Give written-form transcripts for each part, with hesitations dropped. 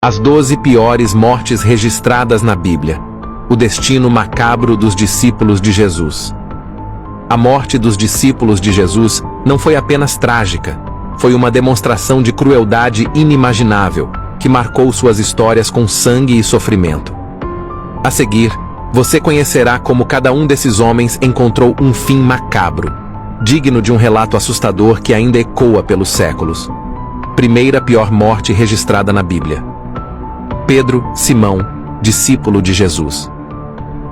As 12 piores mortes registradas na Bíblia. O destino macabro dos discípulos de Jesus. A morte dos discípulos de Jesus não foi apenas trágica, foi uma demonstração de crueldade inimaginável, que marcou suas histórias com sangue e sofrimento. A seguir, você conhecerá como cada um desses homens encontrou um fim macabro, digno de um relato assustador que ainda ecoa pelos séculos. Primeira pior morte registrada na Bíblia. Pedro, Simão, discípulo de Jesus.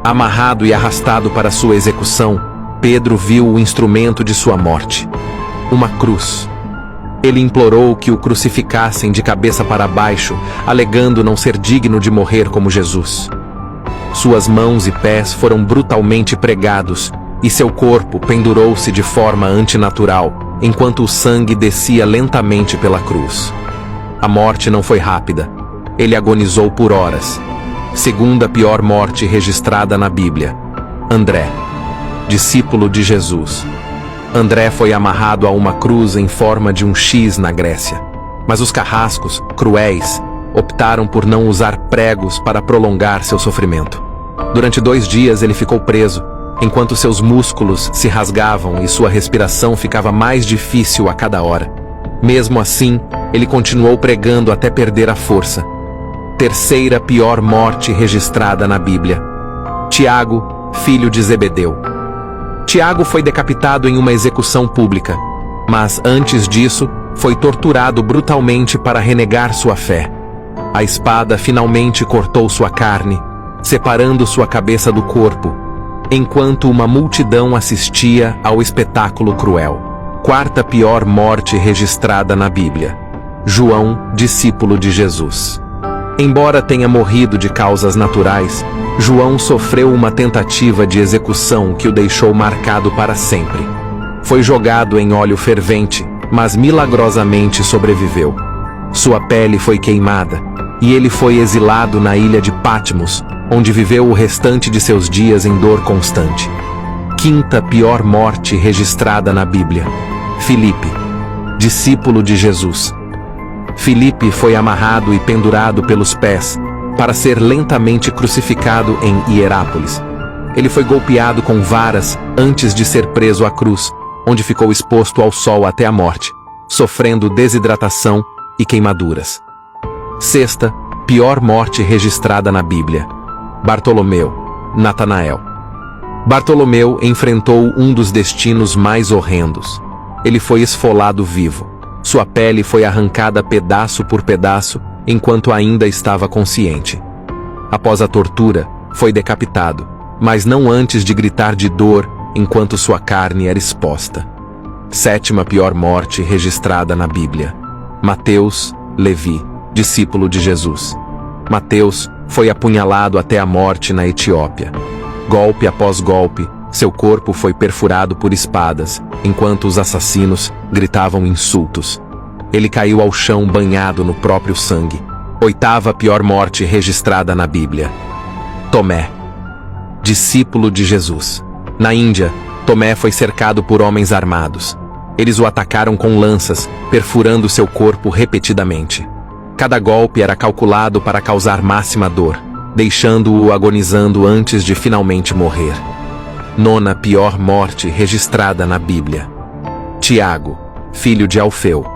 Amarrado e arrastado para sua execução, Pedro viu o instrumento de sua morte, uma cruz. Ele implorou que o crucificassem de cabeça para baixo, alegando não ser digno de morrer como Jesus. Suas mãos e pés foram brutalmente pregados, e seu corpo pendurou-se de forma antinatural, enquanto o sangue descia lentamente pela cruz. A morte não foi rápida. Ele agonizou por horas. Segunda pior morte registrada na Bíblia. André, discípulo de Jesus. André foi amarrado a uma cruz em forma de um X na Grécia. Mas os carrascos, cruéis, optaram por não usar pregos para prolongar seu sofrimento. Durante 2 dias ele ficou preso, enquanto seus músculos se rasgavam e sua respiração ficava mais difícil a cada hora. Mesmo assim, ele continuou pregando até perder a força. Terceira pior morte registrada na Bíblia. Tiago, filho de Zebedeu. Tiago foi decapitado em uma execução pública, mas antes disso, foi torturado brutalmente para renegar sua fé. A espada finalmente cortou sua carne, separando sua cabeça do corpo, enquanto uma multidão assistia ao espetáculo cruel. Quarta pior morte registrada na Bíblia. João, discípulo de Jesus. Embora tenha morrido de causas naturais, João sofreu uma tentativa de execução que o deixou marcado para sempre. Foi jogado em óleo fervente, mas milagrosamente sobreviveu. Sua pele foi queimada, e ele foi exilado na ilha de Patmos, onde viveu o restante de seus dias em dor constante. Quinta pior morte registrada na Bíblia. Filipe, discípulo de Jesus. Filipe foi amarrado e pendurado pelos pés, para ser lentamente crucificado em Hierápolis. Ele foi golpeado com varas antes de ser preso à cruz, onde ficou exposto ao sol até a morte, sofrendo desidratação e queimaduras. Sexta pior morte registrada na Bíblia. Bartolomeu, Natanael. Bartolomeu enfrentou um dos destinos mais horrendos. Ele foi esfolado vivo. Sua pele foi arrancada pedaço por pedaço, enquanto ainda estava consciente. Após a tortura, foi decapitado, mas não antes de gritar de dor enquanto sua carne era exposta. Sétima pior morte registrada na Bíblia. Mateus, Levi, discípulo de Jesus. Mateus foi apunhalado até a morte na Etiópia. Golpe após golpe, seu corpo foi perfurado por espadas, enquanto os assassinos gritavam insultos. Ele caiu ao chão banhado no próprio sangue. Oitava pior morte registrada na Bíblia. Tomé, discípulo de Jesus. Na Índia, Tomé foi cercado por homens armados. Eles o atacaram com lanças, perfurando seu corpo repetidamente. Cada golpe era calculado para causar máxima dor, deixando-o agonizando antes de finalmente morrer. Nona pior morte registrada na Bíblia. Tiago, filho de Alfeu.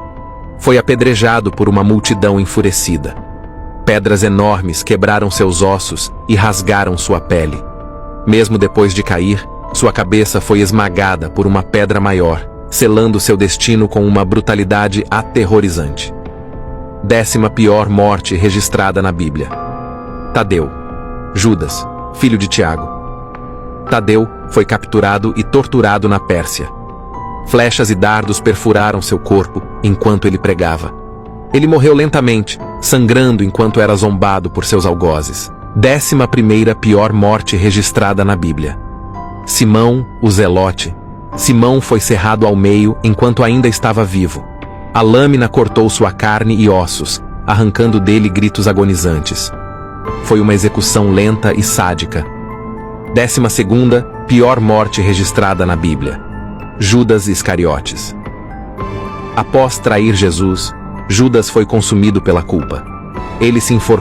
Foi apedrejado por uma multidão enfurecida. Pedras enormes quebraram seus ossos e rasgaram sua pele. Mesmo depois de cair, sua cabeça foi esmagada por uma pedra maior, selando seu destino com uma brutalidade aterrorizante. Décima pior morte registrada na Bíblia. Tadeu, Judas, filho de Tiago. Tadeu foi capturado e torturado na Pérsia. Flechas e dardos perfuraram seu corpo enquanto ele pregava. Ele morreu lentamente, sangrando enquanto era zombado por seus algozes. 11ª pior morte registrada na Bíblia. Simão, o Zelote. Simão foi cerrado ao meio enquanto ainda estava vivo. A lâmina cortou sua carne e ossos, arrancando dele gritos agonizantes. Foi uma execução lenta e sádica. 12ª pior morte registrada na Bíblia. Judas Iscariotes. Após trair Jesus, Judas foi consumido pela culpa. Ele se enforcou